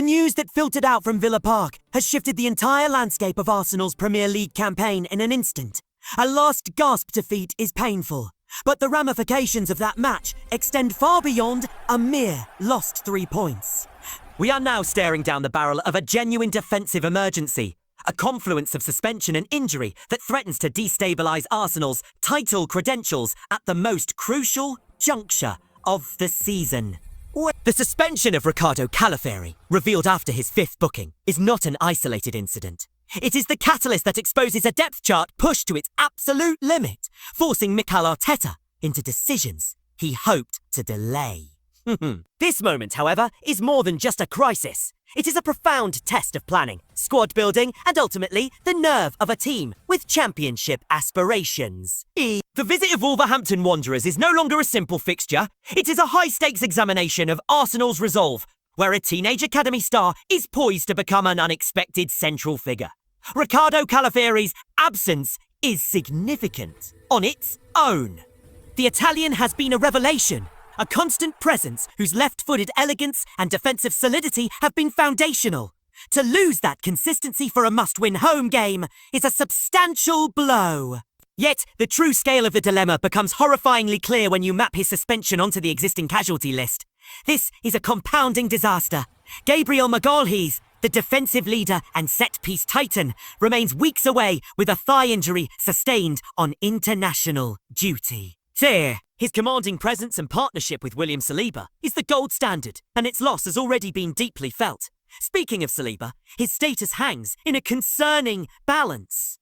The news that filtered out from Villa Park has shifted the entire landscape of Arsenal's Premier League campaign in an instant. A last gasp defeat is painful, but the ramifications of that match extend far beyond a mere lost 3 points. We are now staring down the barrel of a genuine defensive emergency, a confluence of suspension and injury that threatens to destabilise Arsenal's title credentials at the most crucial juncture of the season. The suspension of Ricardo Calaferi, revealed after his 5th booking, is not an isolated incident. It is the catalyst that exposes a depth chart pushed to its absolute limit, forcing Mikel Arteta into decisions he hoped to delay. This moment, however, is more than just a crisis. It is a profound test of planning, squad building, and ultimately the nerve of a team with championship aspirations. The visit of Wolverhampton Wanderers is no longer a simple fixture. It is a high-stakes examination of Arsenal's resolve, where a teenage academy star is poised to become an unexpected central figure. Ricardo Calaferi's absence is significant on its own. The Italian has been a revelation, a constant presence whose left-footed elegance and defensive solidity have been foundational. To lose that consistency for a must-win home game is a substantial blow. Yet, the true scale of the dilemma becomes horrifyingly clear when you map his suspension onto the existing casualty list. This is a compounding disaster. Gabriel Magalhaes, the defensive leader and set-piece titan, remains weeks away with a thigh injury sustained on international duty. His commanding presence and partnership with William Saliba is the gold standard, and its loss has already been deeply felt. Speaking of Saliba, his status hangs in a concerning balance.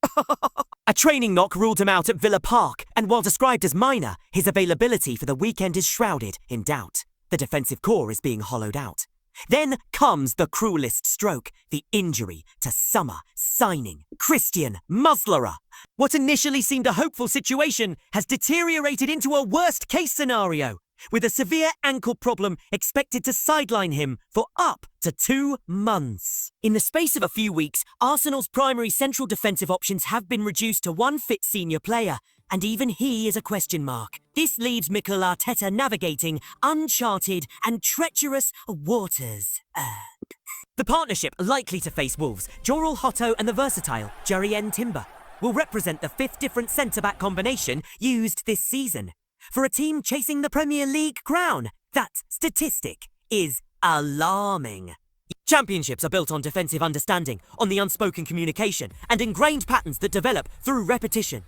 A training knock ruled him out at Villa Park, and while described as minor, his availability for the weekend is shrouded in doubt. The defensive core is being hollowed out. Then comes the cruelest stroke, the injury to summer signing Christian Muslera. What initially seemed a hopeful situation has deteriorated into a worst-case scenario, with a severe ankle problem expected to sideline him for up to 2 months. In the space of a few weeks, Arsenal's primary central defensive options have been reduced to one fit senior player, and even he is a question mark. This leaves Mikel Arteta navigating uncharted and treacherous waters. The partnership likely to face Wolves, Joral Hotto and the versatile Jurrien Timber, will represent the 5th different centre-back combination used this season. For a team chasing the Premier League crown, that statistic is alarming. Championships are built on defensive understanding, on the unspoken communication, and ingrained patterns that develop through repetition.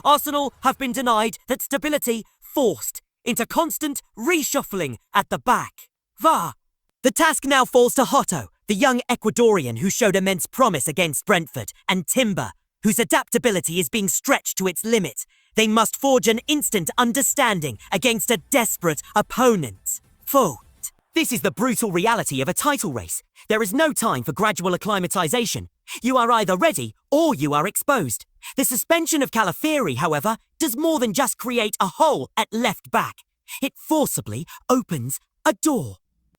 Arsenal have been denied that stability, forced into constant reshuffling at the back. The task now falls to Hotto, the young Ecuadorian who showed immense promise against Brentford, and Timber, whose adaptability is being stretched to its limit. They must forge an instant understanding against a desperate opponent. This is the brutal reality of a title race. There is no time for gradual acclimatization. You are either ready or you are exposed. The suspension of Calaferi, however, does more than just create a hole at left back. It forcibly opens a door.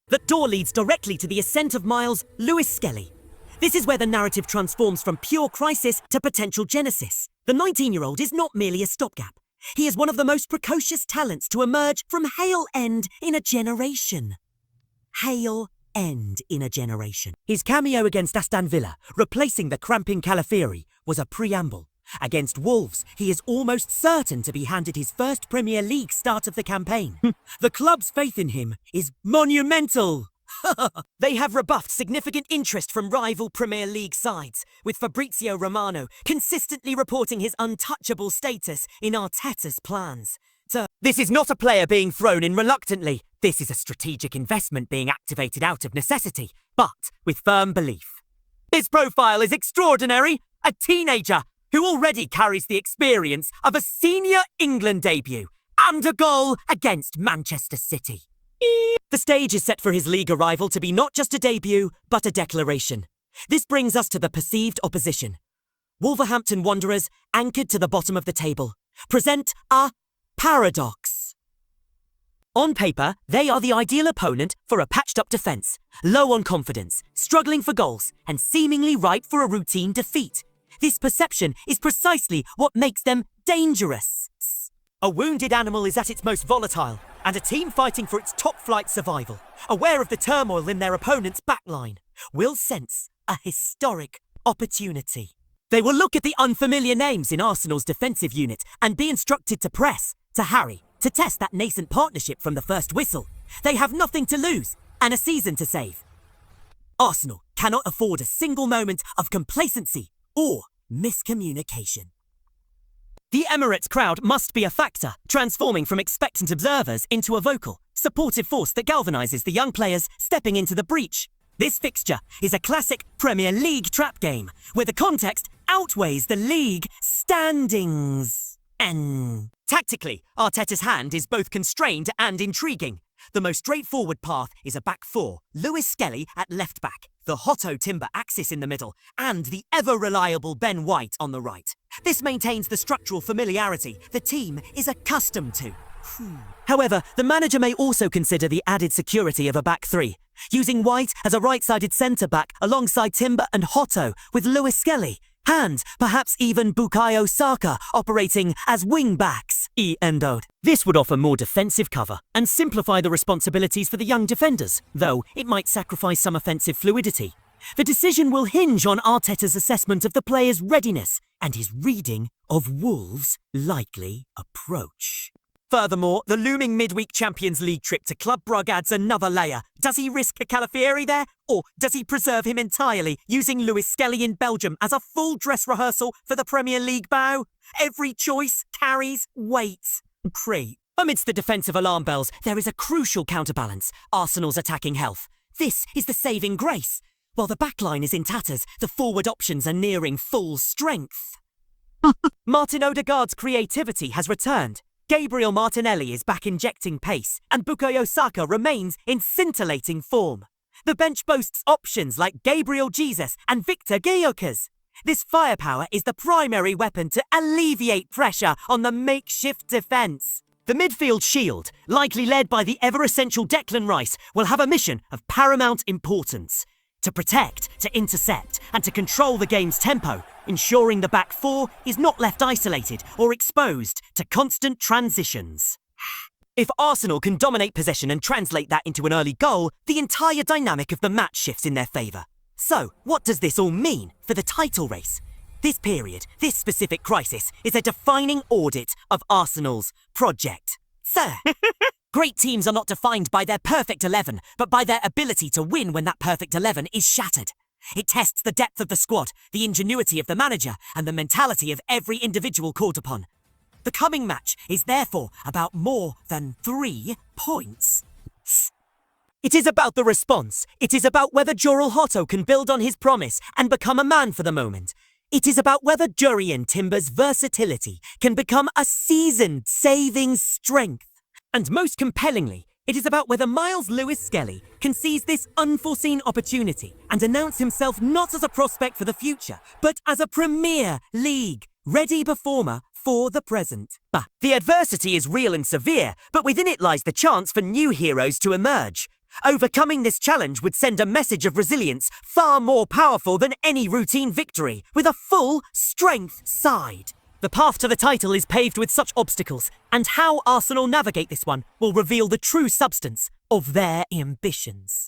The door leads directly to the ascent of Miles Lewis-Skelly. This is where the narrative transforms from pure crisis to potential genesis. The 19-year-old is not merely a stopgap. He is one of the most precocious talents to emerge from Hale End in a generation. Hale End in a generation. His cameo against Aston Villa, replacing the cramping Calaferi, was a preamble. Against Wolves, he is almost certain to be handed his first Premier League start of the campaign. The club's faith in him is monumental. They have rebuffed significant interest from rival Premier League sides, with Fabrizio Romano consistently reporting his untouchable status in Arteta's plans. This is not a player being thrown in reluctantly. This is a strategic investment being activated out of necessity, but with firm belief. His profile is extraordinary, a teenager who already carries the experience of a senior England debut and a goal against Manchester City. The stage is set for his league arrival to be not just a debut, but a declaration. This brings us to the perceived opposition. Wolverhampton Wanderers, anchored to the bottom of the table, present a paradox. On paper, they are the ideal opponent for a patched-up defence, low on confidence, struggling for goals, and seemingly ripe for a routine defeat. This perception is precisely what makes them dangerous. A wounded animal is at its most volatile, and a team fighting for its top-flight survival, aware of the turmoil in their opponent's backline. will sense a historic opportunity. They will look at the unfamiliar names in Arsenal's defensive unit and be instructed to press, to harry, to test that nascent partnership from the first whistle. They have nothing to lose and a season to save. Arsenal cannot afford a single moment of complacency or miscommunication. The Emirates crowd must be a factor, transforming from expectant observers into a vocal, supportive force that galvanizes the young players stepping into the breach. This fixture is a classic Premier League trap game, where the context outweighs the league standings. Tactically, Arteta's hand is both constrained and intriguing. The most straightforward path is a back four, Lewis-Skelly at left back, the Hotto Timber axis in the middle, and the ever-reliable Ben White on the right. This maintains the structural familiarity the team is accustomed to. However, the manager may also consider the added security of a back three, using White as a right-sided centre-back alongside Timber and Hotto with Lewis-Skelly, and perhaps even Bukayo Saka operating as wing-backs. This would offer more defensive cover and simplify the responsibilities for the young defenders, though it might sacrifice some offensive fluidity. The decision will hinge on Arteta's assessment of the players' readiness and his reading of Wolves' likely approach. Furthermore, the looming midweek Champions League trip to Club Brugge adds another layer. Does he risk a Calafieri there, or does he preserve him entirely, using Lewis-Skelly in Belgium as a full dress rehearsal for the Premier League bow? Every choice carries weight. Amidst the defensive alarm bells, there is a crucial counterbalance: Arsenal's attacking health. This is the saving grace. While the backline is in tatters, the forward options are nearing full strength. Martin Odegaard's creativity has returned. Gabriel Martinelli is back injecting pace, and Bukayo Saka remains in scintillating form. The bench boasts options like Gabriel Jesus and Victor Gyökeres. This firepower is the primary weapon to alleviate pressure on the makeshift defence. The midfield shield, likely led by the ever-essential Declan Rice, will have a mission of paramount importance: to protect, to intercept, and to control the game's tempo, ensuring the back four is not left isolated or exposed to constant transitions. If Arsenal can dominate possession and translate that into an early goal, the entire dynamic of the match shifts in their favour. So, what does this all mean for the title race? This period, this specific crisis, is a defining audit of Arsenal's project. Sir, great teams are not defined by their perfect 11, but by their ability to win when that perfect 11 is shattered. It tests the depth of the squad, the ingenuity of the manager, and the mentality of every individual called upon. The coming match is therefore about more than 3 points. It is about the response. It is about whether Joral Hotto can build on his promise and become a man for the moment. It is about whether Jurrien Timber's versatility can become a seasoned saving strength. And most compellingly, it is about whether Miles Lewis-Skelly can seize this unforeseen opportunity and announce himself not as a prospect for the future, but as a Premier League ready performer for the present. The adversity is real and severe, but within it lies the chance for new heroes to emerge. Overcoming this challenge would send a message of resilience far more powerful than any routine victory, with a full strength side. The path to the title is paved with such obstacles, and how Arsenal navigate this one will reveal the true substance of their ambitions.